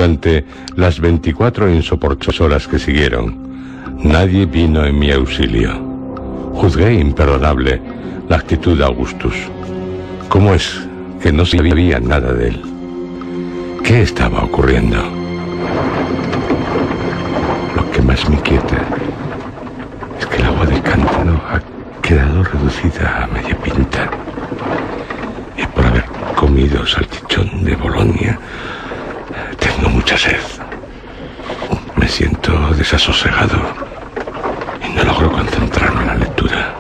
Durante las 24 insoportables horas que siguieron, nadie vino en mi auxilio. Juzgué imperdonable la actitud de Augustus. ¿Cómo es que no sabía nada de él? ¿Qué estaba ocurriendo? Lo que más me inquieta es que el agua del cántaro ha quedado reducida a media pinta. Y por haber comido salchichón de Bolonia, tengo mucha sed. Me siento desasosegado y no logro concentrarme en la lectura.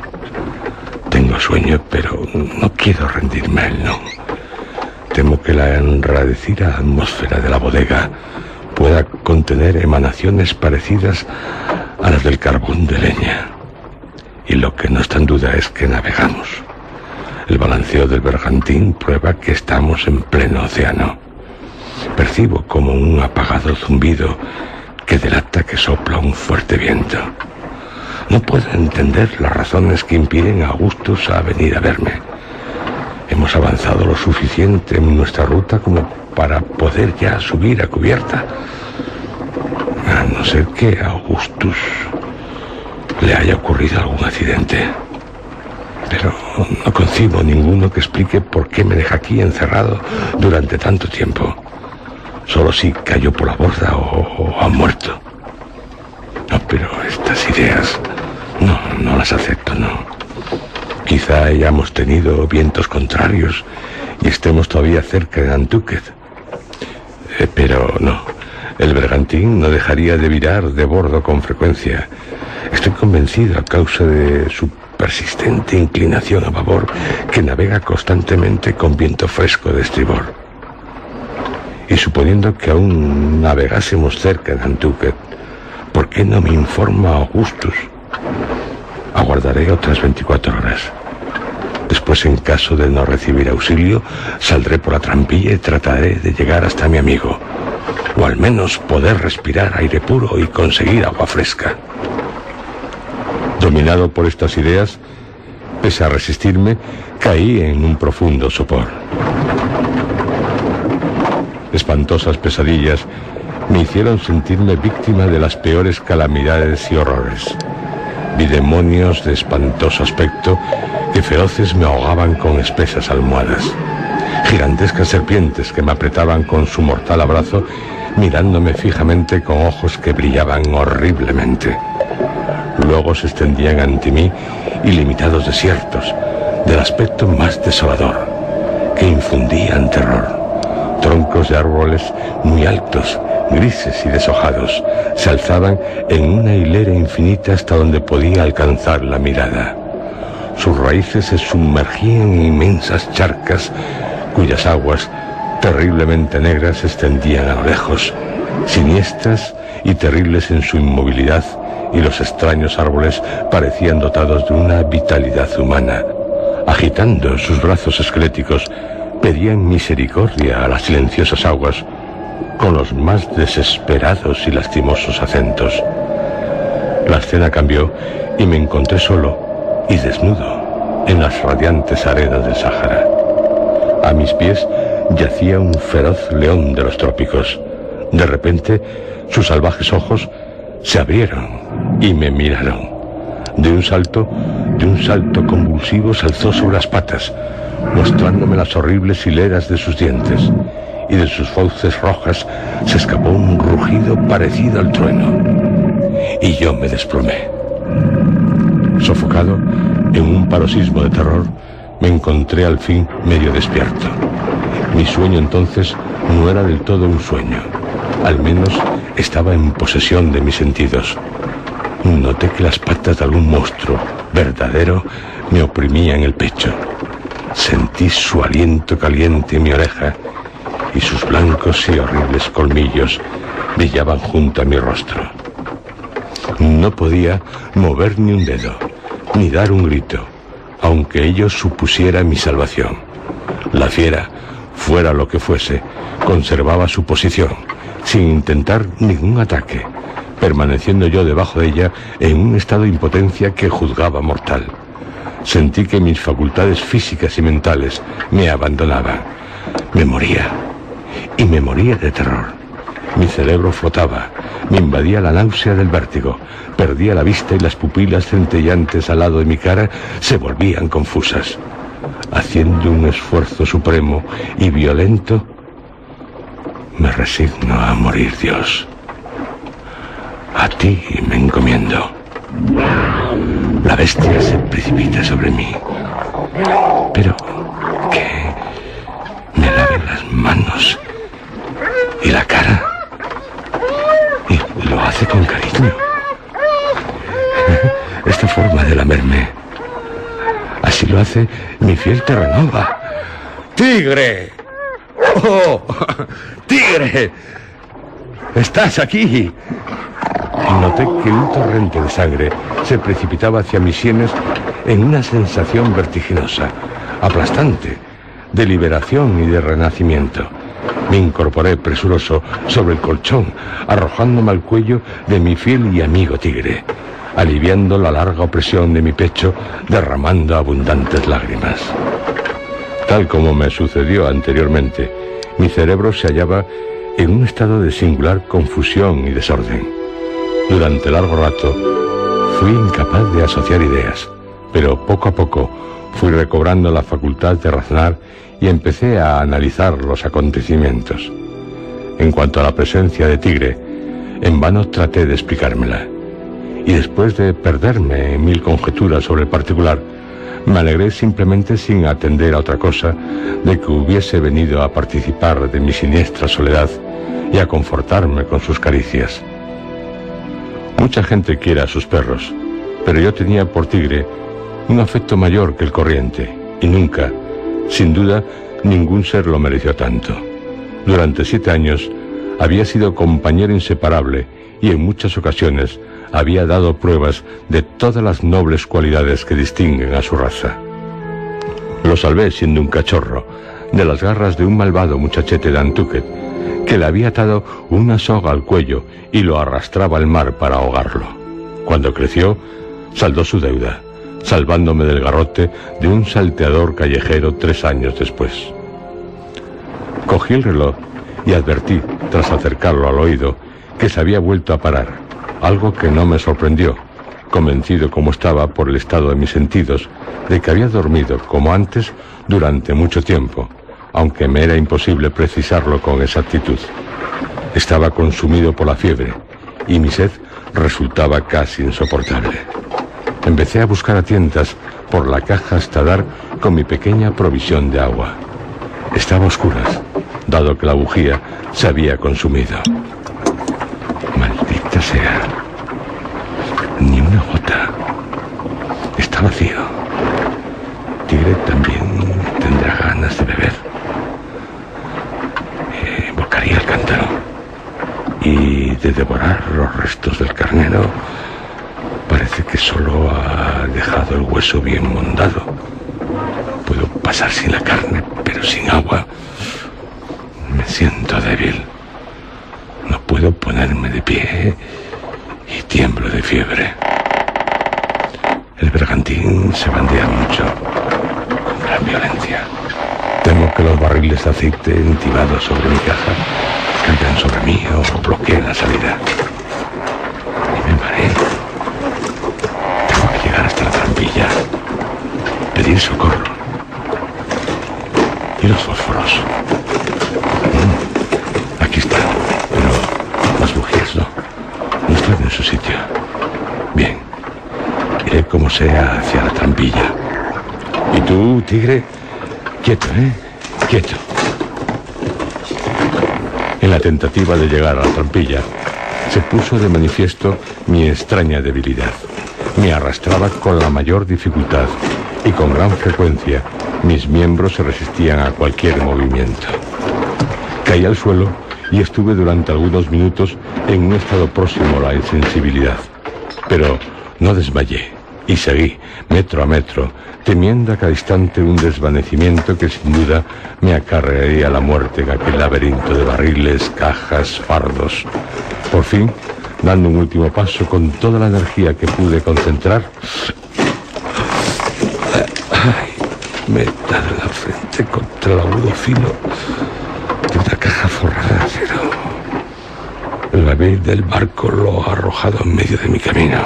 Tengo sueño, pero no quiero rendirme a él, no. Temo que la enradecida atmósfera de la bodega pueda contener emanaciones parecidas a las del carbón de leña. Y lo que no está en duda es que navegamos. El balanceo del bergantín prueba que estamos en pleno océano. Percibo como un apagado zumbido que delata que sopla un fuerte viento. No puedo entender las razones que impiden a Augustus a venir a verme. Hemos avanzado lo suficiente en nuestra ruta como para poder ya subir a cubierta. A no ser que a Augustus le haya ocurrido algún accidente. Pero no concibo ninguno que explique por qué me deja aquí encerrado durante tanto tiempo. Solo si cayó por la borda o ha muerto. No, pero estas ideas no las acepto, no. Quizá hayamos tenido vientos contrarios y estemos todavía cerca de Nantucket. Pero no, el bergantín no dejaría de virar de bordo con frecuencia. Estoy convencido, a causa de su persistente inclinación a babor, que navega constantemente con viento fresco de estribor. Y suponiendo que aún navegásemos cerca de Nantucket, ¿por qué no me informa Augustus? Aguardaré otras 24 horas. Después, en caso de no recibir auxilio, saldré por la trampilla y trataré de llegar hasta mi amigo. O al menos poder respirar aire puro y conseguir agua fresca. Dominado por estas ideas, pese a resistirme, caí en un profundo sopor. Espantosas pesadillas me hicieron sentirme víctima de las peores calamidades y horrores. Vi demonios de espantoso aspecto que feroces me ahogaban con espesas almohadas. Gigantescas serpientes que me apretaban con su mortal abrazo, mirándome fijamente con ojos que brillaban horriblemente. Luego se extendían ante mí ilimitados desiertos, del aspecto más desolador, que infundían terror. Troncos de árboles muy altos, grises y deshojados, se alzaban en una hilera infinita hasta donde podía alcanzar la mirada. Sus raíces se sumergían en inmensas charcas, cuyas aguas, terriblemente negras, se extendían a lo lejos, siniestras y terribles en su inmovilidad, y los extraños árboles parecían dotados de una vitalidad humana. Agitando sus brazos esqueléticos, pedían misericordia a las silenciosas aguas con los más desesperados y lastimosos acentos. La escena cambió y me encontré solo y desnudo en las radiantes arenas del Sáhara. A mis pies yacía un feroz león de los trópicos. De repente, sus salvajes ojos se abrieron y me miraron. De un salto convulsivo se alzó sobre las patas, mostrándome las horribles hileras de sus dientes, y de sus fauces rojas se escapó un rugido parecido al trueno, y yo me desplomé. Sofocado en un paroxismo de terror, me encontré al fin medio despierto. Mi sueño entonces no era del todo un sueño, al menos estaba en posesión de mis sentidos. Noté que las patas de algún monstruo verdadero me oprimían el pecho. Sentí su aliento caliente en mi oreja y sus blancos y horribles colmillos brillaban junto a mi rostro. No podía mover ni un dedo, ni dar un grito, aunque ello supusiera mi salvación. La fiera, fuera lo que fuese, conservaba su posición, sin intentar ningún ataque, permaneciendo yo debajo de ella en un estado de impotencia que juzgaba mortal. Sentí que mis facultades físicas y mentales me abandonaban. Me moría, y me moría de terror. Mi cerebro flotaba, me invadía la náusea del vértigo, perdía la vista y las pupilas centellantes al lado de mi cara se volvían confusas. Haciendo un esfuerzo supremo y violento, me resigno a morir, Dios. A ti me encomiendo. La bestia se precipita sobre mí. Pero que me lave las manos y la cara. Y lo hace con cariño. Esta forma de lamerme, así lo hace mi fiel Terranova. ¡Tigre! ¡Oh! ¡Tigre! ¡Estás aquí! Y noté que un torrente de sangre se precipitaba hacia mis sienes en una sensación vertiginosa, aplastante, de liberación y de renacimiento. Me incorporé presuroso sobre el colchón, arrojándome al cuello de mi fiel y amigo tigre, aliviando la larga opresión de mi pecho, derramando abundantes lágrimas. Tal como me sucedió anteriormente, mi cerebro se hallaba en un estado de singular confusión y desorden. Durante largo rato fui incapaz de asociar ideas, pero poco a poco fui recobrando la facultad de razonar y empecé a analizar los acontecimientos. En cuanto a la presencia de Tigre, en vano traté de explicármela, y después de perderme en mil conjeturas sobre el particular, me alegré simplemente, sin atender a otra cosa, de que hubiese venido a participar de mi siniestra soledad y a confortarme con sus caricias. Mucha gente quiere a sus perros, pero yo tenía por Tigre un afecto mayor que el corriente, y nunca, sin duda, ningún ser lo mereció tanto. Durante 7 años había sido compañero inseparable y en muchas ocasiones había dado pruebas de todas las nobles cualidades que distinguen a su raza. Lo salvé siendo un cachorro de las garras de un malvado muchachete de Nantucket que le había atado una soga al cuello y lo arrastraba al mar para ahogarlo. Cuando creció, saldó su deuda, salvándome del garrote de un salteador callejero 3 años después. Cogí el reloj y advertí, tras acercarlo al oído, que se había vuelto a parar, algo que no me sorprendió, convencido como estaba por el estado de mis sentidos, de que había dormido como antes durante mucho tiempo, aunque me era imposible precisarlo con exactitud. Estaba consumido por la fiebre, y mi sed resultaba casi insoportable. Empecé a buscar a tientas por la caja hasta dar con mi pequeña provisión de agua. Estaba a oscuras, dado que la bujía se había consumido. Maldita sea. Ni una gota. Está vacío. Tigre también tendrá ganas de beber. Bocaría el cántaro. Y de devorar los restos del carnero, parece que solo ha dejado el hueso bien mondado. Puedo pasar sin la carne, pero sin agua. Me siento débil. No puedo ponerme de pie y tiemblo de fiebre. El bergantín se bandea mucho, con gran violencia. Temo que los barriles de aceite entibados sobre mi caja caigan sobre mí o bloqueen la salida. Y me mareo. Tengo que llegar hasta la trampilla, pedir socorro. ¿Y los fósforos? Aquí están, pero las bujías no están en su sitio. Bien, iré como sea hacia la trampilla. ¿Y tú, Tigre? Quieto, quieto. En la tentativa de llegar a la trampilla, se puso de manifiesto mi extraña debilidad. Me arrastraba con la mayor dificultad y con gran frecuencia mis miembros se resistían a cualquier movimiento. Caí al suelo y estuve durante algunos minutos en un estado próximo a la insensibilidad. Pero no desmayé y seguí, metro a metro, temiendo a cada instante un desvanecimiento que sin duda me acarrearía la muerte en aquel laberinto de barriles, cajas, fardos. Por fin, dando un último paso con toda la energía que pude concentrar, me he dado la frente contra el agudo filo de una caja forrada de acero. salvavidas del barco lo ha arrojado en medio de mi camino.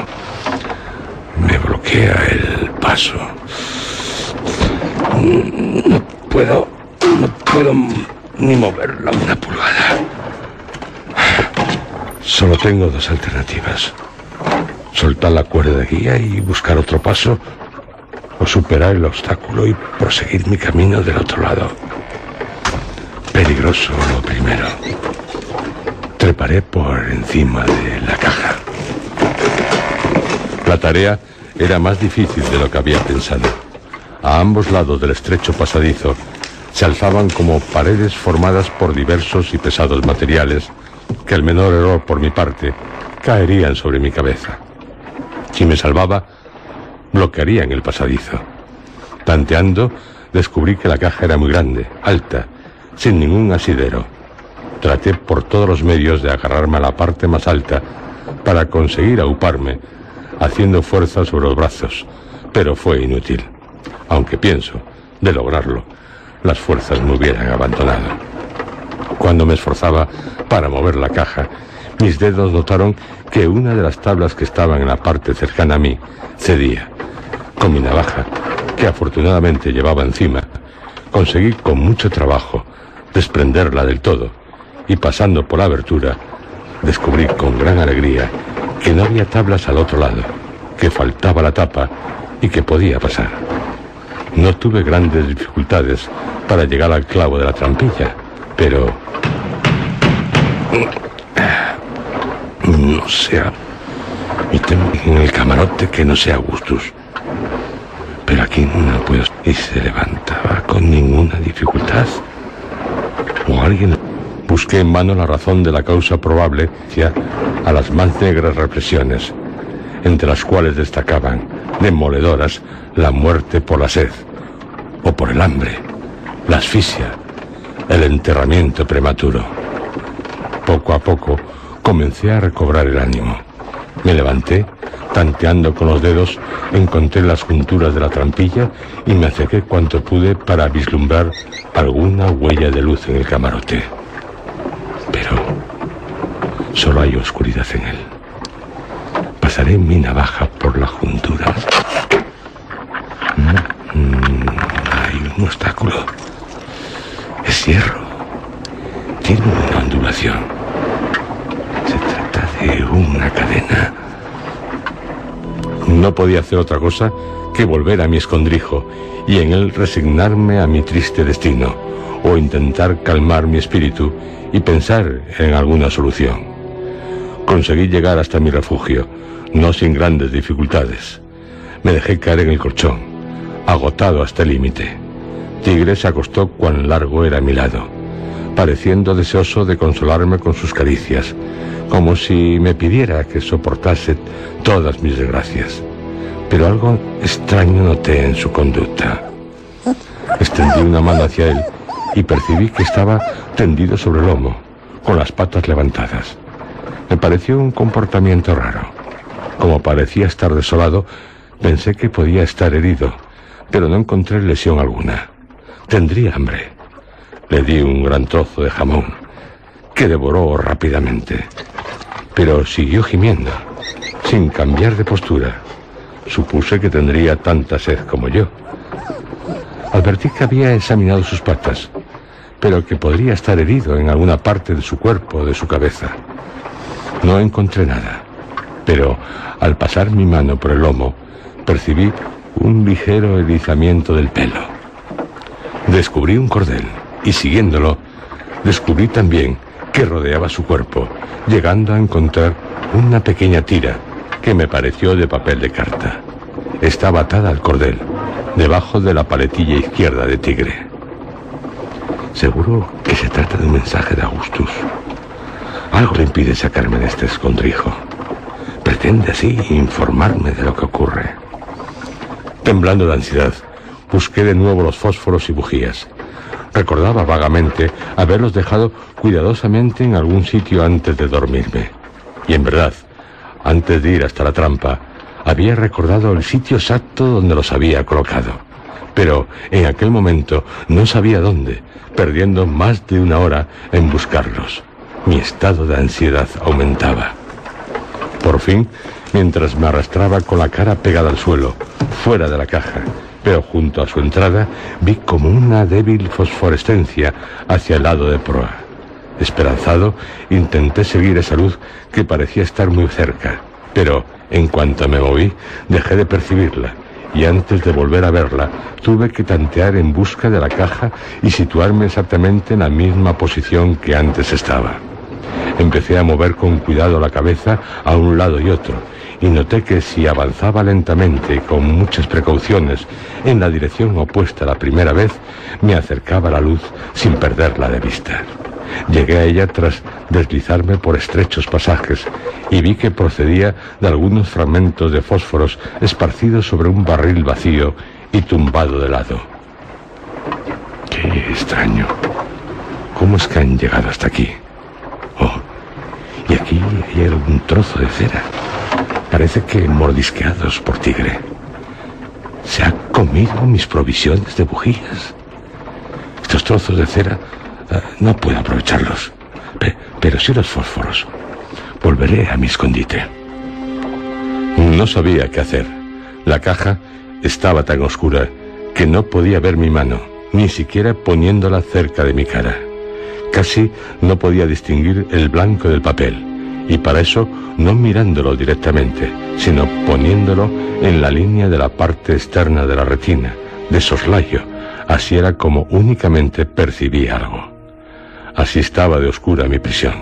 Me bloquea el paso. No puedo ni moverla una pulgada. Solo tengo dos alternativas: soltar la cuerda de guía y buscar otro paso, o superar el obstáculo y proseguir mi camino del otro lado. Peligroso lo primero. Treparé por encima de la caja. La tarea era más difícil de lo que había pensado. A ambos lados del estrecho pasadizo se alzaban como paredes formadas por diversos y pesados materiales que, al menor error por mi parte, caerían sobre mi cabeza. Si me salvaba, bloquearían el pasadizo. Tanteando, descubrí que la caja era muy grande, alta, sin ningún asidero. Traté por todos los medios de agarrarme a la parte más alta para conseguir auparme, haciendo fuerza sobre los brazos, pero fue inútil. Aunque pienso, de lograrlo, las fuerzas me hubieran abandonado. Cuando me esforzaba para mover la caja, mis dedos notaron que una de las tablas que estaban en la parte cercana a mí cedía. Con mi navaja, que afortunadamente llevaba encima, conseguí con mucho trabajo desprenderla del todo, y pasando por la abertura, descubrí con gran alegría que no había tablas al otro lado, que faltaba la tapa y que podía pasar. No tuve grandes dificultades para llegar al clavo de la trampilla, pero no sea, y tengo en el camarote que no sea Augustus, pero aquí no puedo. Y se levantaba con ninguna dificultad, o alguien. Busqué en vano la razón de la causa probable a las más negras represiones, entre las cuales destacaban, demoledoras, la muerte por la sed, o por el hambre, la asfixia, el enterramiento prematuro. Poco a poco comencé a recobrar el ánimo. Me levanté, tanteando con los dedos, encontré las junturas de la trampilla y me acerqué cuanto pude para vislumbrar alguna huella de luz en el camarote. Pero solo hay oscuridad en él. Pasaré mi navaja por la juntura. Hay un obstáculo. Es hierro. Tiene una ondulación. Se trata de una cadena. No podía hacer otra cosa que volver a mi escondrijo y en él resignarme a mi triste destino, o intentar calmar mi espíritu y pensar en alguna solución. Conseguí llegar hasta mi refugio, no sin grandes dificultades. Me dejé caer en el colchón, agotado hasta el límite. Tigre se acostó cuán largo era a mi lado, pareciendo deseoso de consolarme con sus caricias, como si me pidiera que soportase todas mis desgracias. Pero algo extraño noté en su conducta. Extendí una mano hacia él y percibí que estaba tendido sobre el lomo, con las patas levantadas. Me pareció un comportamiento raro. Como parecía estar desolado, pensé que podía estar herido, pero no encontré lesión alguna. Tendría hambre. Le di un gran trozo de jamón, que devoró rápidamente, pero siguió gimiendo, sin cambiar de postura. Supuse que tendría tanta sed como yo. Advertí que había examinado sus patas, pero que podría estar herido en alguna parte de su cuerpo o de su cabeza. No encontré nada, pero al pasar mi mano por el lomo, percibí un ligero erizamiento del pelo. Descubrí un cordel, y siguiéndolo, descubrí también que rodeaba su cuerpo, llegando a encontrar una pequeña tira que me pareció de papel de carta. Estaba atada al cordel, debajo de la paletilla izquierda de Tigre. Seguro que se trata de un mensaje de Augustus. Algo le impide sacarme de este escondrijo. Pretende así informarme de lo que ocurre. Temblando de ansiedad, busqué de nuevo los fósforos y bujías. Recordaba vagamente haberlos dejado cuidadosamente en algún sitio antes de dormirme. Y en verdad, antes de ir hasta la trampa, había recordado el sitio exacto donde los había colocado. Pero en aquel momento no sabía dónde, perdiendo más de una hora en buscarlos. Mi estado de ansiedad aumentaba. Por fin, mientras me arrastraba con la cara pegada al suelo, fuera de la caja, pero junto a su entrada, vi como una débil fosforescencia hacia el lado de proa. Esperanzado, intenté seguir esa luz que parecía estar muy cerca, pero en cuanto me moví, dejé de percibirla, y antes de volver a verla, tuve que tantear en busca de la caja y situarme exactamente en la misma posición que antes estaba. Empecé a mover con cuidado la cabeza a un lado y otro, y noté que si avanzaba lentamente, con muchas precauciones, en la dirección opuesta a la primera vez, me acercaba a la luz sin perderla de vista. Llegué a ella tras deslizarme por estrechos pasajes y vi que procedía de algunos fragmentos de fósforos esparcidos sobre un barril vacío y tumbado de lado. ¡Qué extraño! ¿Cómo es que han llegado hasta aquí? Oh, y aquí hay algún trozo de cera. Parece que mordisqueados por tigre. Se ha comido mis provisiones de bujías. Estos trozos de cera no puedo aprovecharlos, pero sí los fósforos. Volveré a mi escondite. No sabía qué hacer. La caja estaba tan oscura que no podía ver mi mano, ni siquiera poniéndola cerca de mi cara. Casi no podía distinguir el blanco del papel, y para eso no mirándolo directamente, sino poniéndolo en la línea de la parte externa de la retina, de soslayo. Así era como únicamente percibí algo. Así estaba de oscura mi prisión.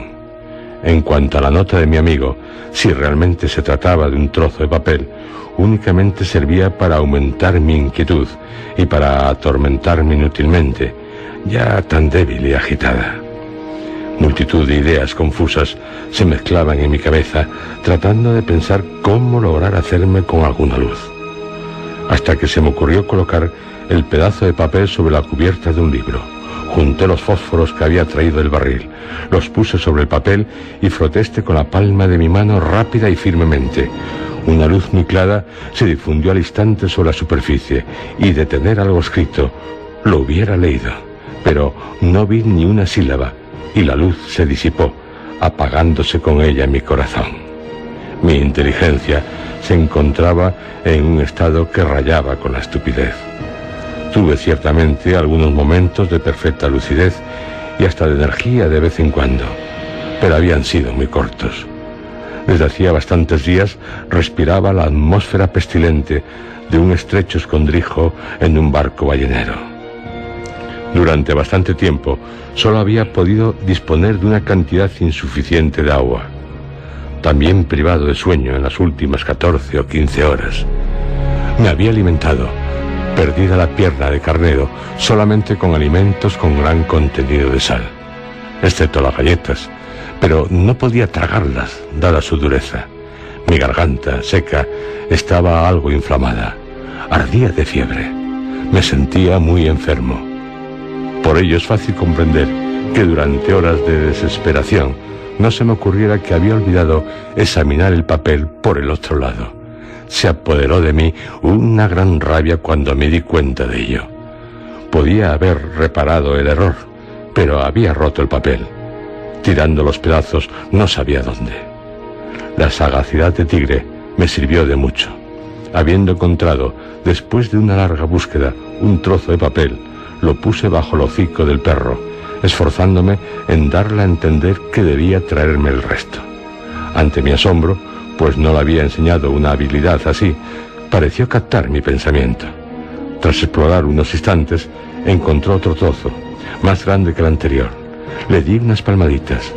En cuanto a la nota de mi amigo, si realmente se trataba de un trozo de papel, únicamente servía para aumentar mi inquietud y para atormentarme inútilmente, ya tan débil y agitada. Multitud de ideas confusas se mezclaban en mi cabeza, tratando de pensar cómo lograr hacerme con alguna luz. Hasta que se me ocurrió colocar el pedazo de papel sobre la cubierta de un libro. Junté los fósforos que había traído del barril, los puse sobre el papel y froté este con la palma de mi mano rápida y firmemente. Una luz muy clara se difundió al instante sobre la superficie, y de tener algo escrito, lo hubiera leído. Pero no vi ni una sílaba, y la luz se disipó, apagándose con ella mi corazón. Mi inteligencia se encontraba en un estado que rayaba con la estupidez. Tuve ciertamente algunos momentos de perfecta lucidez y hasta de energía de vez en cuando, pero habían sido muy cortos. Desde hacía bastantes días respiraba la atmósfera pestilente de un estrecho escondrijo en un barco ballenero. Durante bastante tiempo solo había podido disponer de una cantidad insuficiente de agua. También privado de sueño en las últimas 14 o 15 horas. Me había alimentado, perdida la pierna de carnero, solamente con alimentos con gran contenido de sal, excepto las galletas, pero no podía tragarlas, dada su dureza. Mi garganta, seca, estaba algo inflamada, ardía de fiebre, me sentía muy enfermo. Por ello es fácil comprender que durante horas de desesperación no se me ocurriera que había olvidado examinar el papel por el otro lado. Se apoderó de mí una gran rabia cuando me di cuenta de ello. Podía haber reparado el error, pero había roto el papel. Tirando los pedazos no sabía dónde. La sagacidad de tigre me sirvió de mucho. Habiendo encontrado, después de una larga búsqueda, un trozo de papel, lo puse bajo el hocico del perro, esforzándome en darle a entender que debía traerme el resto. Ante mi asombro, pues no le había enseñado una habilidad así, pareció captar mi pensamiento. Tras explorar unos instantes, encontró otro trozo, más grande que el anterior. Le di unas palmaditas,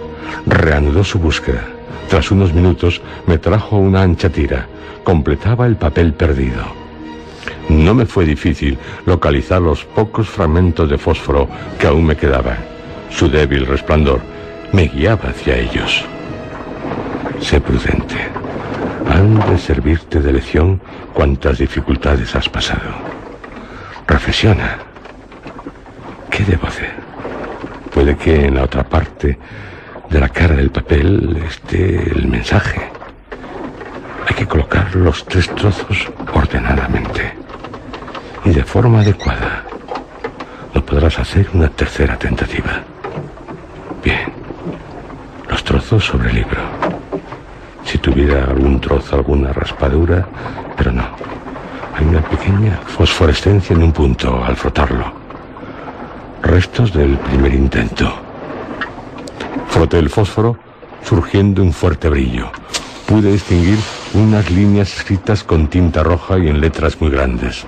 reanudó su búsqueda. Tras unos minutos me trajo una ancha tira, completaba el papel perdido. No me fue difícil localizar los pocos fragmentos de fósforo que aún me quedaban. Su débil resplandor me guiaba hacia ellos. Sé prudente. Han de servirte de lección cuantas dificultades has pasado. Reflexiona. ¿Qué debo hacer? Puede que en la otra parte de la cara del papel esté el mensaje. Hay que colocar los 3 trozos ordenadamente y de forma adecuada. No podrás hacer una tercera tentativa. Bien. trozos sobre el libro. Si tuviera algún trozo, alguna raspadura, pero no. Hay una pequeña fosforescencia en un punto al frotarlo. Restos del primer intento. Froté el fósforo, surgiendo un fuerte brillo. Pude distinguir unas líneas escritas con tinta roja y en letras muy grandes.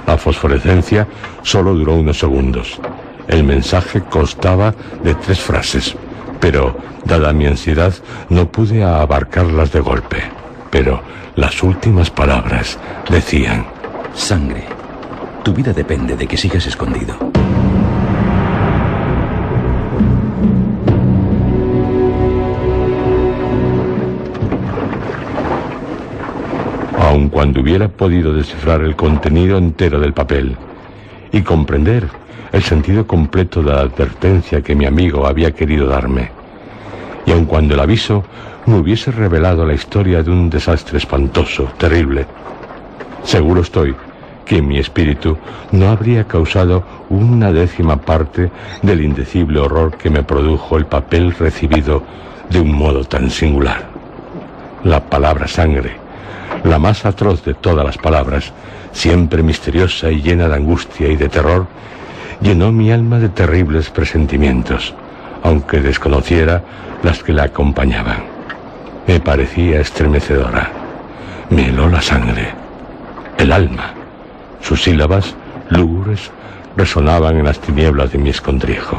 La fosforescencia solo duró unos segundos. El mensaje constaba de 3 frases, pero, dada mi ansiedad, no pude abarcarlas de golpe. Pero las últimas palabras decían: Sangre. Tu vida depende de que sigas escondido. Aun cuando hubiera podido descifrar el contenido entero del papel y comprender el sentido completo de la advertencia que mi amigo había querido darme, y aun cuando el aviso me hubiese revelado la historia de un desastre espantoso, terrible, seguro estoy que mi espíritu no habría causado una 10ª parte del indecible horror que me produjo el papel recibido de un modo tan singular. La palabra sangre, la más atroz de todas las palabras, siempre misteriosa y llena de angustia y de terror, llenó mi alma de terribles presentimientos, aunque desconociera las que la acompañaban. Me parecía estremecedora. Me heló la sangre, el alma. Sus sílabas, lúgubres, resonaban en las tinieblas de mi escondrijo.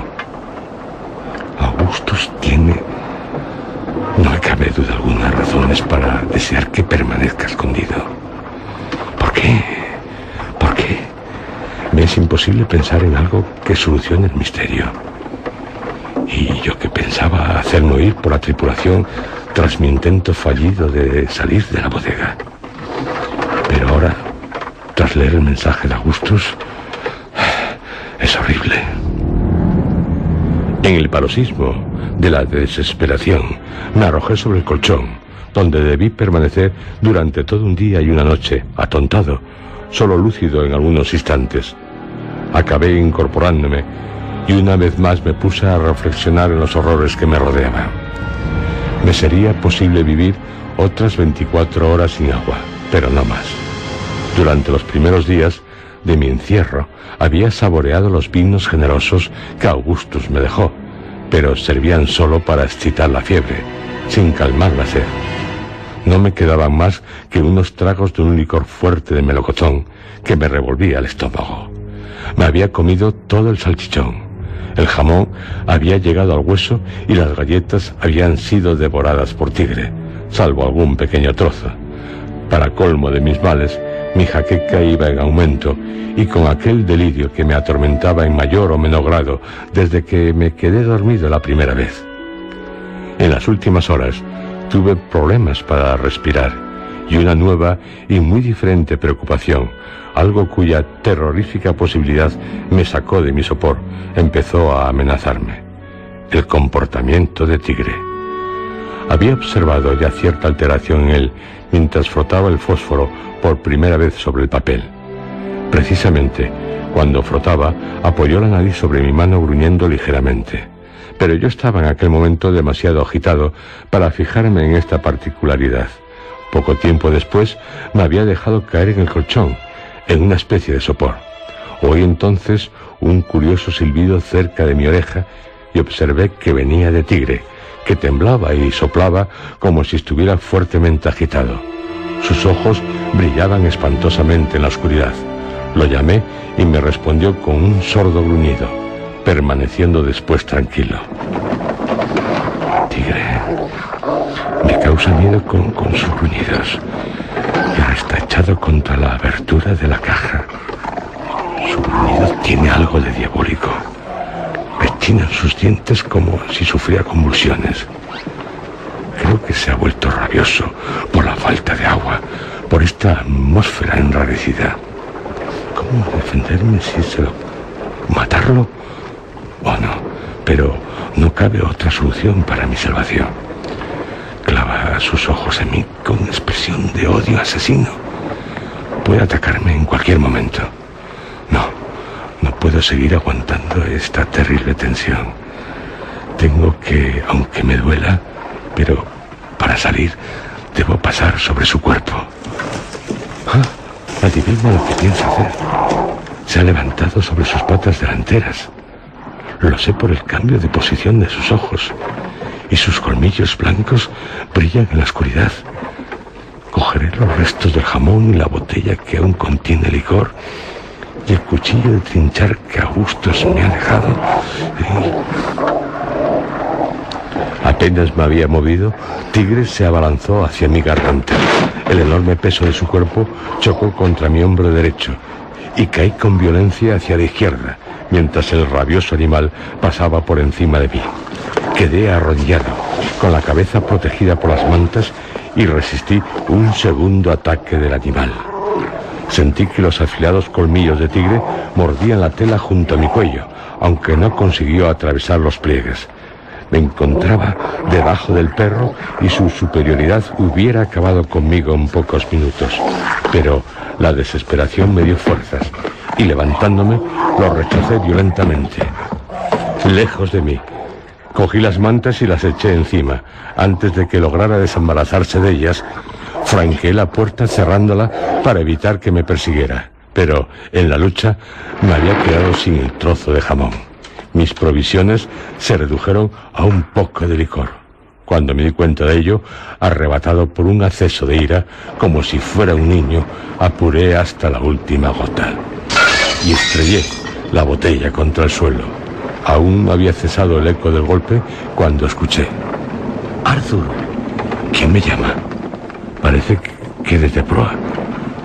Augustus tiene, no me cabe duda alguna, razones para desear que permanezca escondido. ¿Por qué? ¿Por qué? Me es imposible pensar en algo que solucione el misterio. Y yo que pensaba hacerme oír por la tripulación tras mi intento fallido de salir de la bodega. Pero ahora, tras leer el mensaje de Augustus, es horrible. En el paroxismo de la desesperación, me arrojé sobre el colchón, donde debí permanecer durante todo un día y una noche, atontado, solo lúcido en algunos instantes. Acabé incorporándome y una vez más me puse a reflexionar en los horrores que me rodeaban. Me sería posible vivir otras 24 horas sin agua, pero no más. Durante los primeros días de mi encierro había saboreado los vinos generosos que Augustus me dejó, pero servían solo para excitar la fiebre, sin calmar la sed. No me quedaban más que unos tragos de un licor fuerte de melocotón que me revolvía el estómago. Me había comido todo el salchichón. El jamón había llegado al hueso y las galletas habían sido devoradas por Tigre, salvo algún pequeño trozo. Para colmo de mis males, mi jaqueca iba en aumento, y con aquel delirio que me atormentaba en mayor o menor grado desde que me quedé dormido la primera vez. En las últimas horas tuve problemas para respirar y una nueva y muy diferente preocupación, algo cuya terrorífica posibilidad me sacó de mi sopor, empezó a amenazarme: el comportamiento de Tigre. Había observado ya cierta alteración en él mientras frotaba el fósforo por primera vez sobre el papel. Precisamente, cuando frotaba, apoyó la nariz sobre mi mano gruñendo ligeramente. Pero yo estaba en aquel momento demasiado agitado para fijarme en esta particularidad. Poco tiempo después me había dejado caer en el colchón, en una especie de sopor. Oí entonces un curioso silbido cerca de mi oreja y observé que venía de Tigre, que temblaba y soplaba como si estuviera fuertemente agitado. Sus ojos brillaban espantosamente en la oscuridad. Lo llamé y me respondió con un sordo gruñido, permaneciendo después tranquilo. Tigre me causa miedo con sus gruñidos, y ahora está echado contra la abertura de la caja. Su gruñido tiene algo de diabólico. Rechinan sus dientes como si sufriera convulsiones. Creo que se ha vuelto rabioso por la falta de agua, por esta atmósfera enrarecida. ¿Cómo defenderme si se lo... matarlo? Oh, no, pero no cabe otra solución para mi salvación. Clava sus ojos en mí con expresión de odio asesino. Puede atacarme en cualquier momento. No puedo seguir aguantando esta terrible tensión. Tengo que, aunque me duela, Pero para salir debo pasar sobre su cuerpo. Adivina lo que piensa hacer. Se ha levantado sobre sus patas delanteras. Lo sé por el cambio de posición de sus ojos. Y sus colmillos blancos brillan en la oscuridad. Cogeré los restos del jamón y la botella que aún contiene licor y el cuchillo de trinchar que Augustus me ha dejado. Apenas me había movido, Tigre se abalanzó hacia mi garganta. El enorme peso de su cuerpo chocó contra mi hombro derecho y caí con violencia hacia la izquierda, mientras el rabioso animal pasaba por encima de mí. Quedé arrodillado, con la cabeza protegida por las mantas, y resistí un segundo ataque del animal. Sentí que los afilados colmillos de Tigre mordían la tela junto a mi cuello, aunque no consiguió atravesar los pliegues. Me encontraba debajo del perro y su superioridad hubiera acabado conmigo en pocos minutos. Pero la desesperación me dio fuerzas y levantándome lo rechacé violentamente. Lejos de mí. Cogí las mantas y las eché encima. Antes de que lograra desembarazarse de ellas, franqueé la puerta cerrándola para evitar que me persiguiera. Pero en la lucha me había quedado sin el trozo de jamón. Mis provisiones se redujeron a un poco de licor. Cuando me di cuenta de ello, arrebatado por un acceso de ira, como si fuera un niño, apuré hasta la última gota y estrellé la botella contra el suelo. Aún no había cesado el eco del golpe cuando escuché: «Arthur». ¿Quién me llama? Parece que desde proa,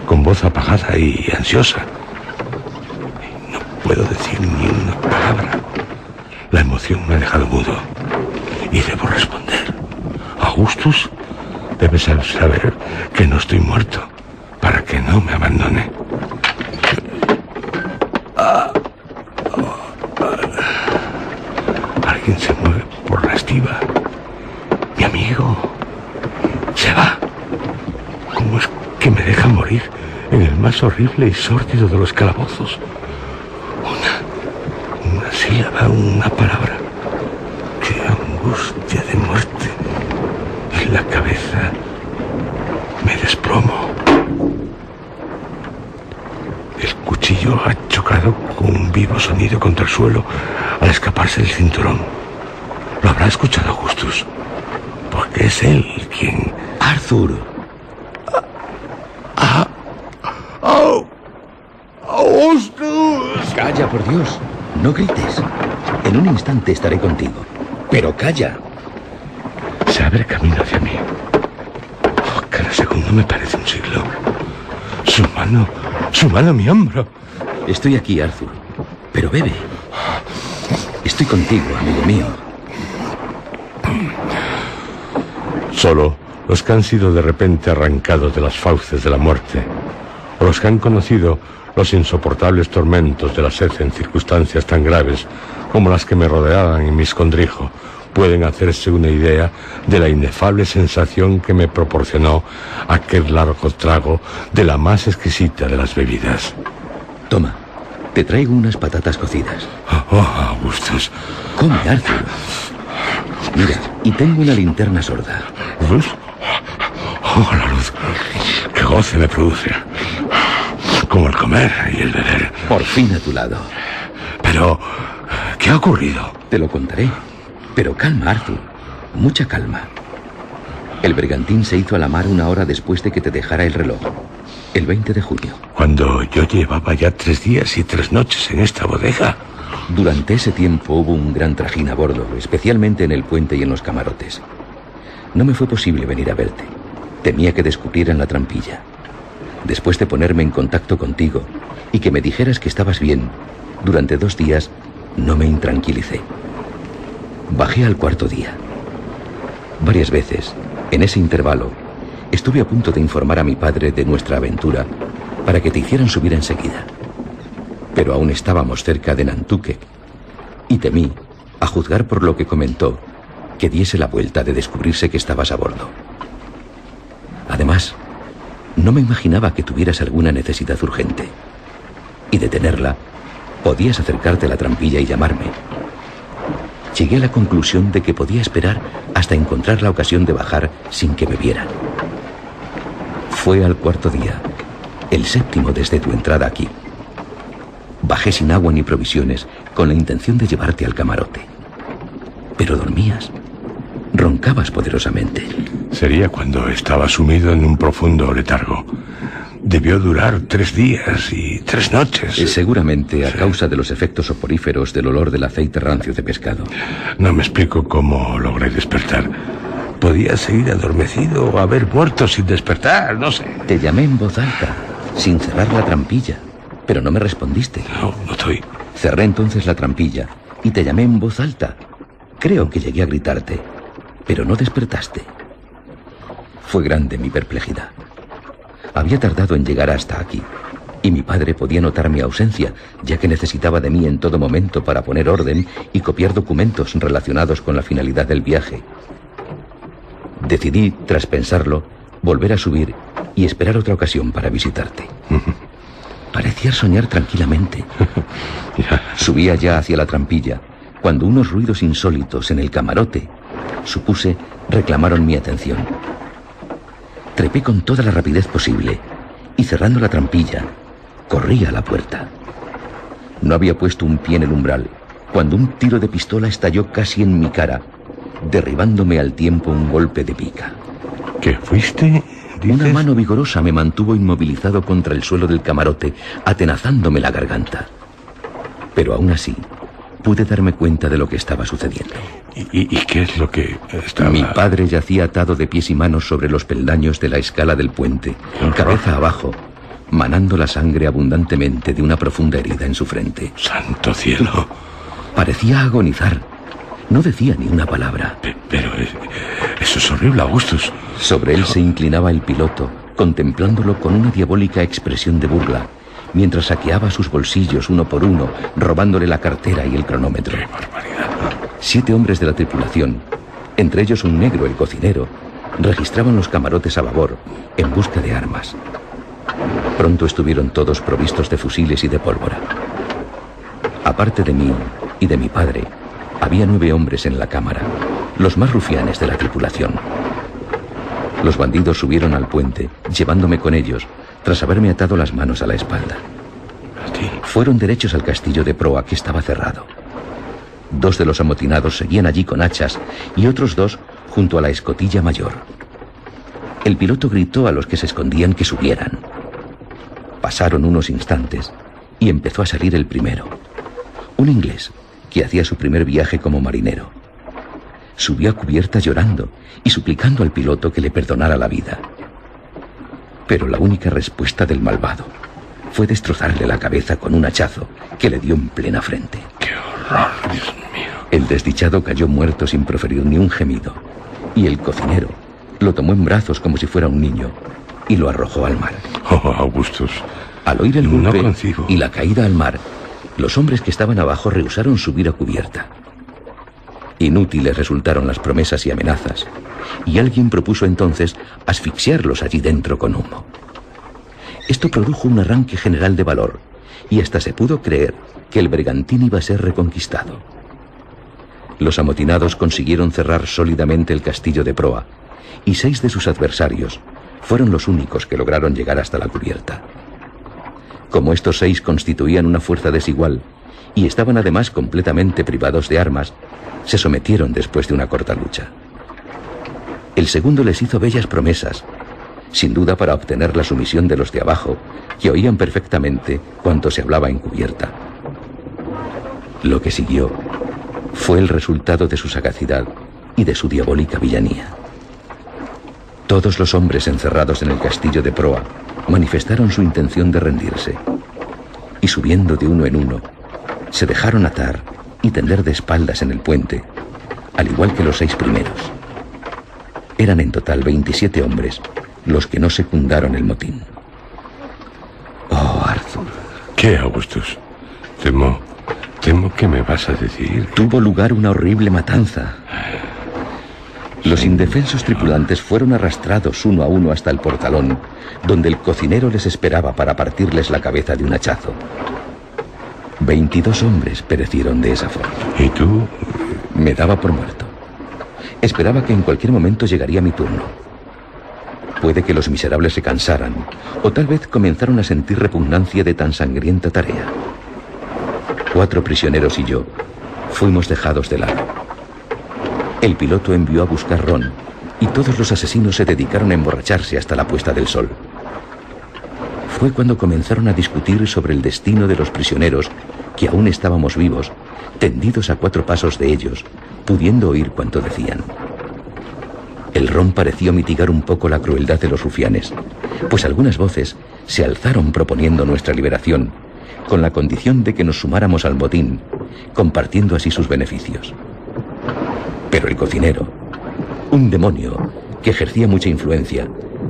con voz apagada y ansiosa. No puedo decir ni una palabra. La emoción me ha dejado mudo y debo responder. Augustus, debes saber que no estoy muerto, para que no me abandone. Alguien se mueve por la estiba. Mi amigo se va. ¿Cómo es que me deja morir en el más horrible y sórdido de los calabozos? Una sílaba, una palabra. ¡Qué angustia de muerte! En la cabeza me desplomo. El cuchillo ha chocado con un vivo sonido contra el suelo al escaparse del cinturón. Lo habrá escuchado Augustus, porque es él quien... Arthur. ¡Augustus! Calla, por Dios. No grites. En un instante estaré contigo. Pero calla. Se abre camino hacia mí. Cada segundo me parece un siglo. Su mano a mi hombro. Estoy aquí, Arthur. Pero bebe. Estoy contigo, amigo mío. Solo los que han sido de repente arrancados de las fauces de la muerte, o los que han conocido los insoportables tormentos de la sed en circunstancias tan graves como las que me rodeaban en mi escondrijo, pueden hacerse una idea de la inefable sensación que me proporcionó aquel largo trago de la más exquisita de las bebidas. Toma, te traigo unas patatas cocidas. Augustus. Come, Arthur. Mira, y tengo una linterna sorda. ¿Luz? La luz. ¡Qué goce me produce! Como el comer y el beber. Por fin a tu lado. Pero, ¿qué ha ocurrido? Te lo contaré. Pero calma, Arthur. Mucha calma. El bergantín se hizo a la mar 1 hora después de que te dejara el reloj. El 20 de junio. Cuando yo llevaba ya 3 días y 3 noches en esta bodega. Durante ese tiempo hubo un gran trajín a bordo, especialmente en el puente y en los camarotes. No me fue posible venir a verte. Temía que descubrieran la trampilla. Después de ponerme en contacto contigo y que me dijeras que estabas bien, durante 2 días no me intranquilicé. Bajé al 4.º día. Varias veces, en ese intervalo, estuve a punto de informar a mi padre de nuestra aventura para que te hicieran subir enseguida. Pero aún estábamos cerca de Nantucket y temí, a juzgar por lo que comentó, que diese la vuelta de descubrirse que estabas a bordo. Además, no me imaginaba que tuvieras alguna necesidad urgente. Y de tenerla, podías acercarte a la trampilla y llamarme. Llegué a la conclusión de que podía esperar hasta encontrar la ocasión de bajar sin que me vieran. Fue al cuarto día, el séptimo desde tu entrada aquí. Bajé sin agua ni provisiones con la intención de llevarte al camarote. Pero dormías. Roncabas poderosamente. Sería cuando estaba sumido en un profundo letargo. Debió durar 3 días y 3 noches. Seguramente a causa de los efectos soporíferos del olor del aceite rancio de pescado. No me explico cómo logré despertar. Podía seguir adormecido o haber muerto sin despertar, no sé. Te llamé en voz alta, sin cerrar la trampilla, pero no me respondiste. No estoy. Cerré entonces la trampilla y te llamé en voz alta. Creo que llegué a gritarte, pero no despertaste. Fue grande mi perplejidad. Había tardado en llegar hasta aquí, y mi padre podía notar mi ausencia, ya que necesitaba de mí en todo momento para poner orden y copiar documentos relacionados con la finalidad del viaje. Decidí, tras pensarlo, volver a subir y esperar otra ocasión para visitarte. Parecías soñar tranquilamente. Subía ya hacia la trampilla, cuando unos ruidos insólitos en el camarote, supuse, reclamaron mi atención. Trepé con toda la rapidez posible y, cerrando la trampilla, corrí a la puerta. No había puesto un pie en el umbral cuando un tiro de pistola estalló casi en mi cara, derribándome al tiempo un golpe de pica. ¿Qué fuiste? ¿Dices? Una mano vigorosa me mantuvo inmovilizado contra el suelo del camarote, atenazándome la garganta. Pero aún así, pude darme cuenta de lo que estaba sucediendo. ¿Y qué es lo que estaba...? Mi padre yacía atado de pies y manos sobre los peldaños de la escala del puente, cabeza abajo, manando la sangre abundantemente de una profunda herida en su frente. ¡Santo cielo! Parecía agonizar. No decía ni una palabra. Pero eso es horrible, Augustus. Sobre él se inclinaba el piloto, contemplándolo con una diabólica expresión de burla, mientras saqueaba sus bolsillos uno por uno, robándole la cartera y el cronómetro. ¡Qué barbaridad! 7 hombres de la tripulación, entre ellos un negro, el cocinero, registraban los camarotes a babor en busca de armas. Pronto estuvieron todos provistos de fusiles y de pólvora. Aparte de mí y de mi padre, había 9 hombres en la cámara, los más rufianes de la tripulación. Los bandidos subieron al puente, llevándome con ellos, tras haberme atado las manos a la espalda. Fueron derechos al castillo de proa, que estaba cerrado. 2 de los amotinados seguían allí con hachas y otros 2 junto a la escotilla mayor. El piloto gritó a los que se escondían que subieran. Pasaron unos instantes y empezó a salir el primero, un inglés que hacía su primer viaje como marinero. Subió a cubierta llorando y suplicando al piloto que le perdonara la vida. Pero la única respuesta del malvado fue destrozarle la cabeza con un hachazo que le dio en plena frente. ¡Qué horror, Dios mío! El desdichado cayó muerto sin proferir ni un gemido, y el cocinero lo tomó en brazos como si fuera un niño y lo arrojó al mar. Oh, Augustus. Al oír el golpe No concibo. y la caída al mar, los hombres que estaban abajo rehusaron subir a cubierta. Inútiles resultaron las promesas y amenazas, y alguien propuso entonces asfixiarlos allí dentro con humo. Esto produjo un arranque general de valor, y hasta se pudo creer que el bergantín iba a ser reconquistado. Los amotinados consiguieron cerrar sólidamente el castillo de proa, y 6 de sus adversarios fueron los únicos que lograron llegar hasta la cubierta. Como estos 6 constituían una fuerza desigual, y estaban además completamente privados de armas, se sometieron después de una corta lucha. El segundo les hizo bellas promesas, sin duda para obtener la sumisión de los de abajo, que oían perfectamente cuanto se hablaba en cubierta. Lo que siguió fue el resultado de su sagacidad y de su diabólica villanía. Todos los hombres encerrados en el castillo de proa manifestaron su intención de rendirse, y subiendo de uno en uno, se dejaron atar y tender de espaldas en el puente, al igual que los 6 primeros. Eran en total 27 hombres los que no secundaron el motín. Oh, Arthur. ¿Qué, Augustus? Temo que me vas a decir... Tuvo lugar una horrible matanza. Los indefensos tripulantes fueron arrastrados uno a uno hasta el portalón, donde el cocinero les esperaba para partirles la cabeza de un hachazo. 22 hombres perecieron de esa forma. ¿Y tú? Me daba por muerto. Esperaba que en cualquier momento llegaría mi turno. Puede que los miserables se cansaran, o tal vez comenzaron a sentir repugnancia de tan sangrienta tarea. 4 prisioneros y yo fuimos dejados de lado. El piloto envió a buscar ron y todos los asesinos se dedicaron a emborracharse hasta la puesta del sol. Fue cuando comenzaron a discutir sobre el destino de los prisioneros, que aún estábamos vivos, tendidos a 4 pasos de ellos, pudiendo oír cuanto decían. El ron pareció mitigar un poco la crueldad de los rufianes, pues algunas voces se alzaron proponiendo nuestra liberación, con la condición de que nos sumáramos al botín, compartiendo así sus beneficios. Pero el cocinero, un demonio que ejercía mucha influencia,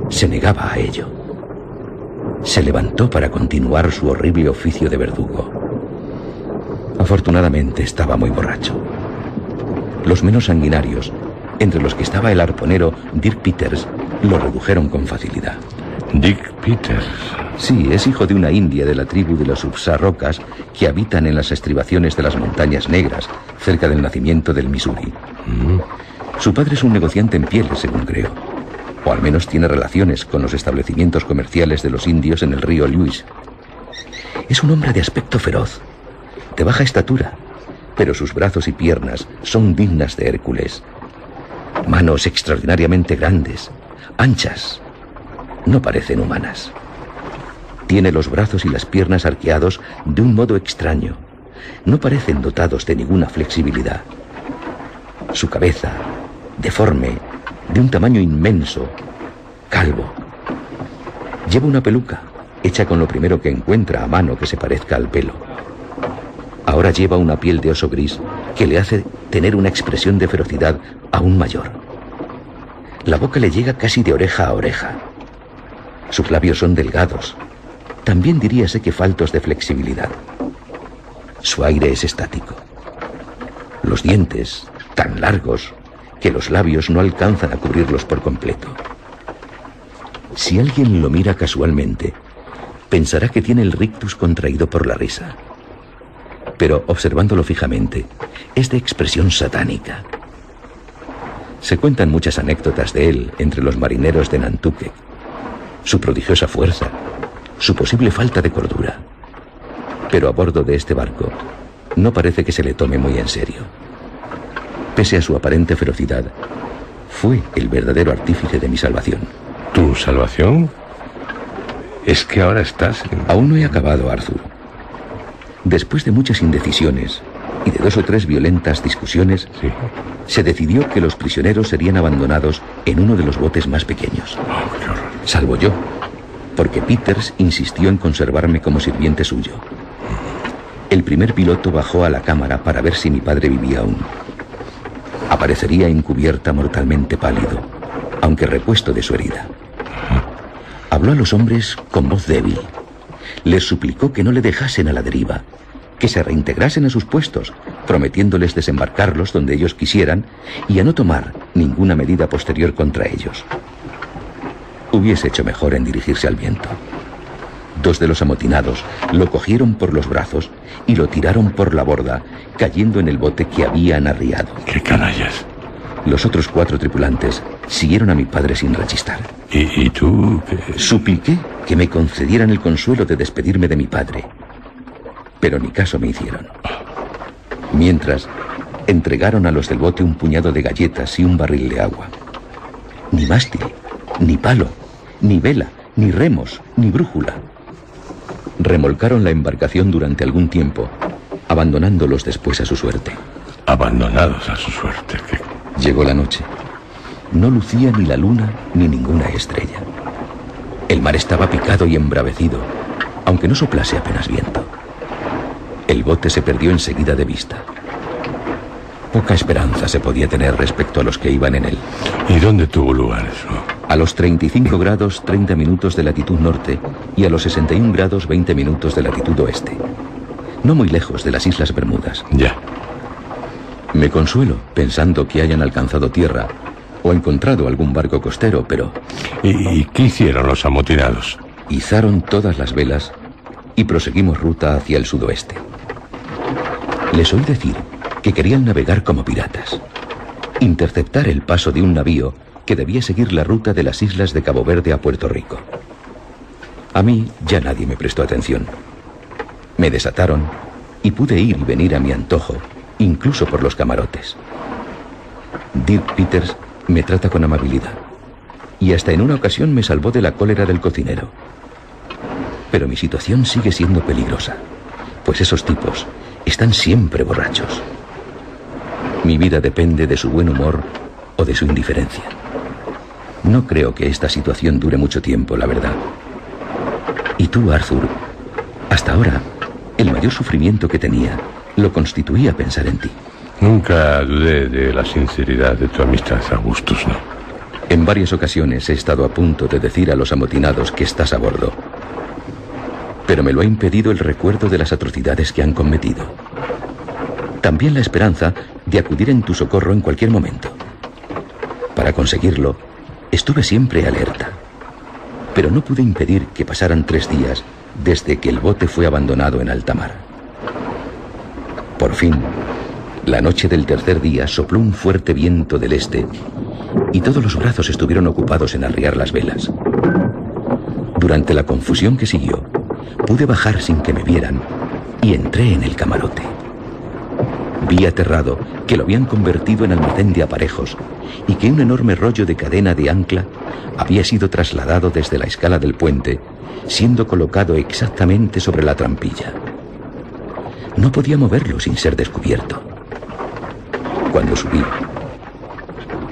se negaba a ello. Se levantó para continuar su horrible oficio de verdugo. Afortunadamente estaba muy borracho. Los menos sanguinarios, entre los que estaba el arponero Dirk Peters, lo redujeron con facilidad. Dirk Peters. Sí, es hijo de una india de la tribu de los Upsarocas que habitan en las estribaciones de las Montañas Negras, cerca del nacimiento del Missouri. Su padre es un negociante en pieles, según creo. O al menos tiene relaciones con los establecimientos comerciales de los indios en el río Lewis. Es un hombre de aspecto feroz, de baja estatura, pero sus brazos y piernas son dignas de Hércules. Manos extraordinariamente grandes, anchas, no parecen humanas. Tiene los brazos y las piernas arqueados de un modo extraño. No parecen dotados de ninguna flexibilidad. Su cabeza, deforme, de un tamaño inmenso, calvo. Lleva una peluca, hecha con lo primero que encuentra a mano que se parezca al pelo. Ahora lleva una piel de oso gris que le hace tener una expresión de ferocidad aún mayor. La boca le llega casi de oreja a oreja. Sus labios son delgados, también diríase que faltos de flexibilidad. Su aire es estático. Los dientes, tan largos, que los labios no alcanzan a cubrirlos por completo. Si alguien lo mira casualmente, pensará que tiene el rictus contraído por la risa. Pero observándolo fijamente, es de expresión satánica. Se cuentan muchas anécdotas de él entre los marineros de Nantucket. Su prodigiosa fuerza, su posible falta de cordura. Pero a bordo de este barco, no parece que se le tome muy en serio. Pese a su aparente ferocidad, fue el verdadero artífice de mi salvación. ¿Tu salvación? Es que ahora estás en... Aún no he acabado, Arthur. Después de muchas indecisiones y de 2 o 3 violentas discusiones, Sí. se decidió que los prisioneros serían abandonados en uno de los botes más pequeños. Oh, qué horror. Salvo yo, porque Peters insistió en conservarme como sirviente suyo. El primer piloto bajó a la cámara para ver si mi padre vivía aún. Aparecería en cubierta mortalmente pálido, aunque repuesto de su herida. Habló a los hombres con voz débil. Les suplicó que no le dejasen a la deriva, que se reintegrasen a sus puestos, prometiéndoles desembarcarlos donde ellos quisieran y a no tomar ninguna medida posterior contra ellos. Hubiese hecho mejor en dirigirse al viento. 2 de los amotinados lo cogieron por los brazos y lo tiraron por la borda, cayendo en el bote que habían arriado. ¡Qué canallas! Los otros 4 tripulantes siguieron a mi padre sin rechistar. ¿Y tú? Supliqué que me concedieran el consuelo de despedirme de mi padre, pero ni caso me hicieron. Mientras, entregaron a los del bote un puñado de galletas y un barril de agua. Ni mástil, ni palo, ni vela, ni remos, ni brújula. Remolcaron la embarcación durante algún tiempo, abandonándolos después a su suerte. Abandonados a su suerte. Llegó la noche. No lucía ni la luna ni ninguna estrella. El mar estaba picado y embravecido, aunque no soplase apenas viento. El bote se perdió enseguida de vista. Poca esperanza se podía tener respecto a los que iban en él. ¿Y dónde tuvo lugar eso? A los 35 grados 30 minutos de latitud norte y a los 61 grados 20 minutos de latitud oeste. No muy lejos de las Islas Bermudas. Ya. Me consuelo pensando que hayan alcanzado tierra o encontrado algún barco costero, pero... ¿Y qué hicieron los amotinados? Izaron todas las velas y proseguimos ruta hacia el sudoeste. Les oí decir que querían navegar como piratas, interceptar el paso de un navío que debía seguir la ruta de las islas de Cabo Verde a Puerto Rico. A mí ya nadie me prestó atención. Me desataron y pude ir y venir a mi antojo, incluso por los camarotes. Dirk Peters me trata con amabilidad y hasta en una ocasión me salvó de la cólera del cocinero. Pero mi situación sigue siendo peligrosa, pues esos tipos están siempre borrachos. Mi vida depende de su buen humor o de su indiferencia. No creo que esta situación dure mucho tiempo, la verdad. Y tú, Arthur, hasta ahora, el mayor sufrimiento que tenía lo constituía pensar en ti. Nunca dudé de la sinceridad de tu amistad, Augustus, ¿no? En varias ocasiones he estado a punto de decir a los amotinados que estás a bordo. Pero me lo ha impedido el recuerdo de las atrocidades que han cometido. También la esperanza de acudir en tu socorro en cualquier momento. Para conseguirlo, estuve siempre alerta. Pero no pude impedir que pasaran 3 días desde que el bote fue abandonado en alta mar. Por fin, la noche del tercer día sopló un fuerte viento del este y todos los brazos estuvieron ocupados en arriar las velas. Durante la confusión que siguió, pude bajar sin que me vieran y entré en el camarote. Vi aterrado que lo habían convertido en almacén de aparejos y que un enorme rollo de cadena de ancla había sido trasladado desde la escala del puente, siendo colocado exactamente sobre la trampilla. No podía moverlo sin ser descubierto. Cuando subí,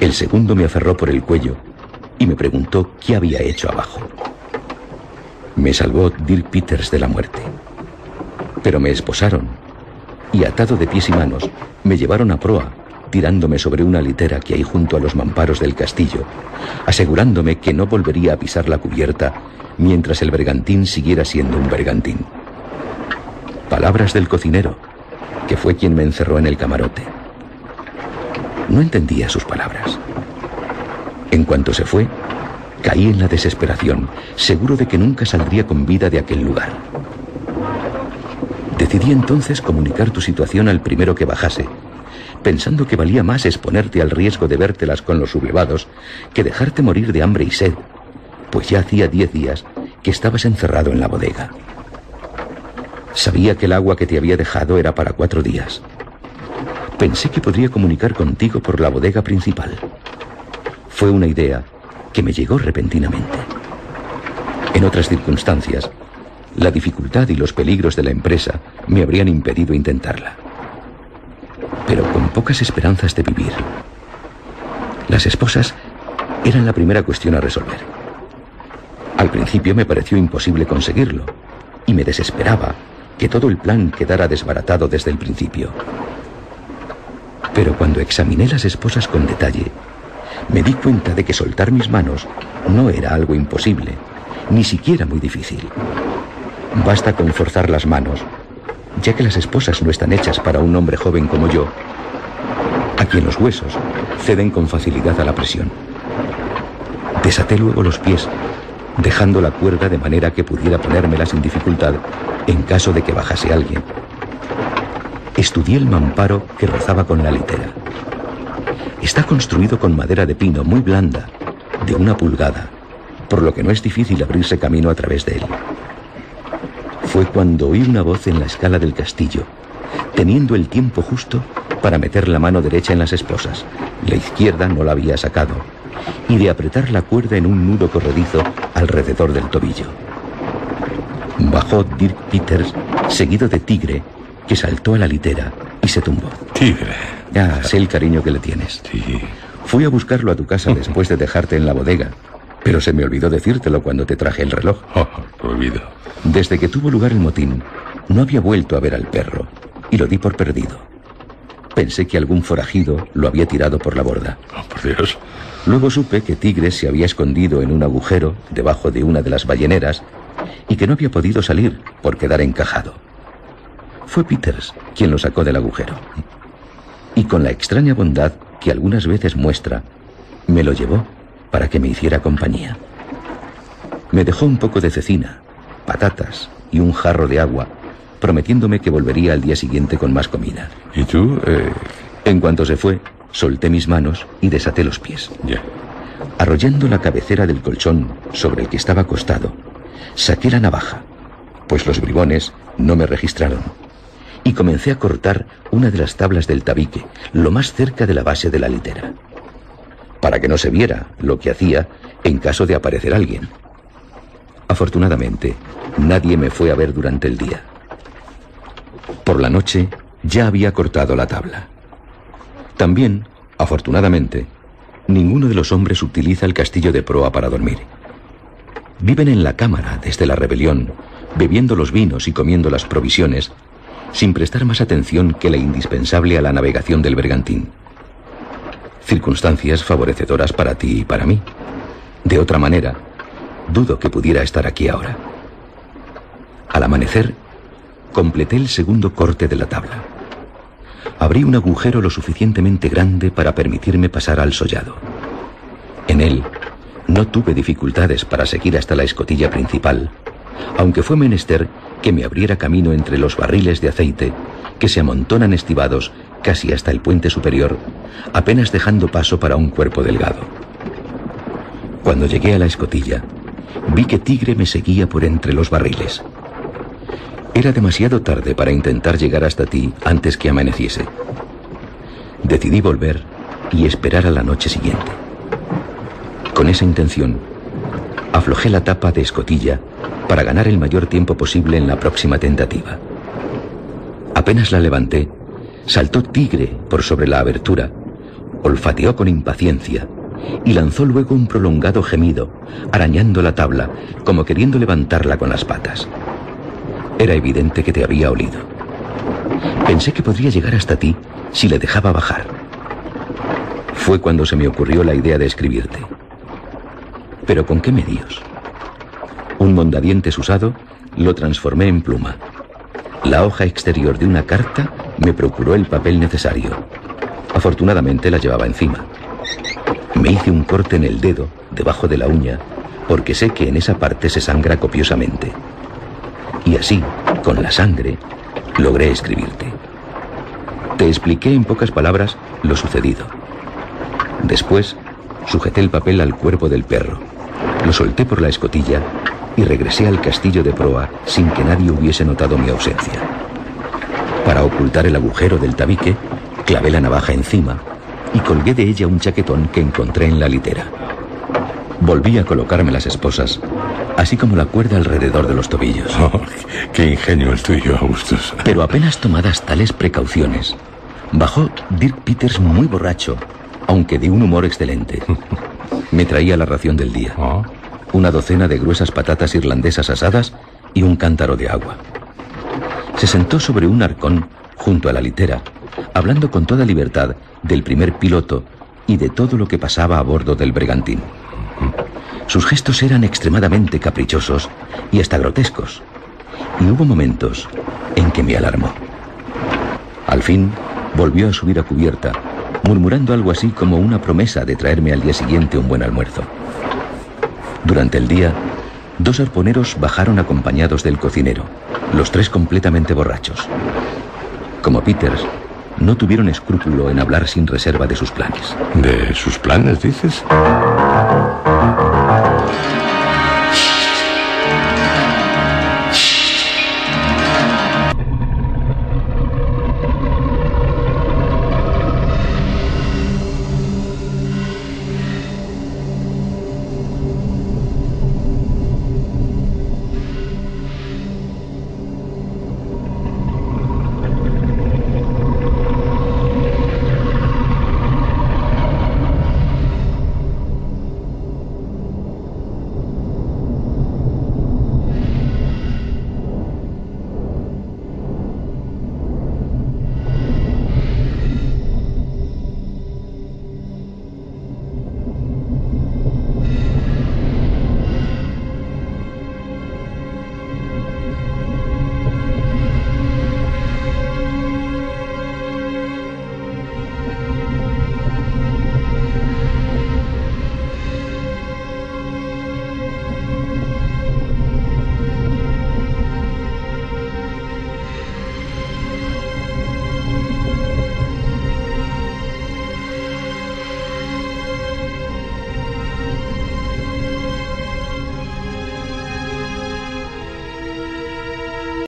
el segundo me aferró por el cuello y me preguntó qué había hecho abajo. Me salvó Dirk Peters de la muerte. Pero me esposaron y, atado de pies y manos, me llevaron a proa, tirándome sobre una litera que hay junto a los mamparos del castillo, asegurándome que no volvería a pisar la cubierta mientras el bergantín siguiera siendo un bergantín. Palabras del cocinero, que fue quien me encerró en el camarote. No entendía sus palabras. En cuanto se fue, caí en la desesperación, seguro de que nunca saldría con vida de aquel lugar. Decidí entonces comunicar tu situación al primero que bajase, pensando que valía más exponerte al riesgo de vértelas con los sublevados que dejarte morir de hambre y sed, pues ya hacía 10 días que estabas encerrado en la bodega. Sabía que el agua que te había dejado era para 4 días. Pensé que podría comunicar contigo por la bodega principal. Fue una idea que me llegó repentinamente. En otras circunstancias, la dificultad y los peligros de la empresa me habrían impedido intentarla. Pero con pocas esperanzas de vivir. Las esposas eran la primera cuestión a resolver. Al principio me pareció imposible conseguirlo y me desesperaba que todo el plan quedara desbaratado desde el principio. Pero cuando examiné las esposas con detalle, me di cuenta de que soltar mis manos no era algo imposible, ni siquiera muy difícil. Basta con forzar las manos, ya que las esposas no están hechas para un hombre joven como yo, a quien los huesos ceden con facilidad a la presión. Desaté luego los pies, dejando la cuerda de manera que pudiera ponérmela sin dificultad en caso de que bajase alguien. Estudié el mamparo que rozaba con la litera. Está construido con madera de pino muy blanda, de 1 pulgada, por lo que no es difícil abrirse camino a través de él. Fue cuando oí una voz en la escala del castillo, teniendo el tiempo justo para meter la mano derecha en las esposas, la izquierda no la había sacado, y de apretar la cuerda en un nudo corredizo alrededor del tobillo. Bajó Dirk Peters, seguido de Tigre, que saltó a la litera y se tumbó. Tigre. Ya sé el cariño que le tienes. Sí. Fui a buscarlo a tu casa después de dejarte en la bodega, pero se me olvidó decírtelo cuando te traje el reloj. Oh, lo olvido. Desde que tuvo lugar el motín, no había vuelto a ver al perro y lo di por perdido. Pensé que algún forajido lo había tirado por la borda. Oh, por Dios. Luego supe que Tigre se había escondido en un agujero debajo de una de las balleneras y que no había podido salir por quedar encajado. Fue Peters quien lo sacó del agujero. Y con la extraña bondad que algunas veces muestra, me lo llevó para que me hiciera compañía. Me dejó un poco de cecina, patatas y un jarro de agua, prometiéndome que volvería al día siguiente con más comida. ¿Y tú? En cuanto se fue, solté mis manos y desaté los pies. Ya. Arrollando la cabecera del colchón sobre el que estaba acostado, saqué la navaja, pues los bribones no me registraron, y comencé a cortar una de las tablas del tabique, lo más cerca de la base de la litera, para que no se viera lo que hacía en caso de aparecer alguien. Afortunadamente, nadie me fue a ver durante el día. Por la noche ya había cortado la tabla. También, afortunadamente, ninguno de los hombres utiliza el castillo de proa para dormir. Viven en la cámara desde la rebelión, bebiendo los vinos y comiendo las provisiones, sin prestar más atención que la indispensable a la navegación del bergantín. Circunstancias favorecedoras para ti y para mí. De otra manera, dudo que pudiera estar aquí ahora. Al amanecer, completé el segundo corte de la tabla. Abrí un agujero lo suficientemente grande para permitirme pasar al sollado. En él no tuve dificultades para seguir hasta la escotilla principal, aunque fue menester que me abriera camino entre los barriles de aceite que se amontonan estivados casi hasta el puente superior, apenas dejando paso para un cuerpo delgado. Cuando llegué a la escotilla, vi que Tigre me seguía por entre los barriles. Era demasiado tarde para intentar llegar hasta ti antes que amaneciese. Decidí volver y esperar a la noche siguiente. Con esa intención, aflojé la tapa de escotilla para ganar el mayor tiempo posible en la próxima tentativa. Apenas la levanté, saltó Tigre por sobre la abertura, olfateó con impaciencia y lanzó luego un prolongado gemido, arañando la tabla, como queriendo levantarla con las patas. Era evidente que te había olido. Pensé que podría llegar hasta ti si le dejaba bajar. Fue cuando se me ocurrió la idea de escribirte. ¿Pero con qué medios? Un mondadientes usado lo transformé en pluma. La hoja exterior de una carta me procuró el papel necesario. Afortunadamente la llevaba encima. Me hice un corte en el dedo, debajo de la uña, porque sé que en esa parte se sangra copiosamente. Y así, con la sangre, logré escribirte. Te expliqué en pocas palabras lo sucedido. Después, sujeté el papel al cuerpo del perro, lo solté por la escotilla y regresé al castillo de proa sin que nadie hubiese notado mi ausencia. Para ocultar el agujero del tabique, clavé la navaja encima y colgué de ella un chaquetón que encontré en la litera. Volví a colocarme las esposas, así como la cuerda alrededor de los tobillos. Oh, qué ingenio el tuyo, Augustus. Pero apenas tomadas tales precauciones, bajó Dirk Peters muy borracho, aunque de un humor excelente. Me traía la ración del día. Una docena de gruesas patatas irlandesas asadas y un cántaro de agua. Se sentó sobre un arcón junto a la litera, hablando con toda libertad del primer piloto y de todo lo que pasaba a bordo del bergantín. Sus gestos eran extremadamente caprichosos y hasta grotescos, y hubo momentos en que me alarmó. Al fin, volvió a subir a cubierta, murmurando algo así como una promesa de traerme al día siguiente un buen almuerzo. Durante el día, 2 arponeros bajaron acompañados del cocinero, los 3 completamente borrachos. Como Peters, no tuvieron escrúpulo en hablar sin reserva de sus planes. ¿De sus planes, dices?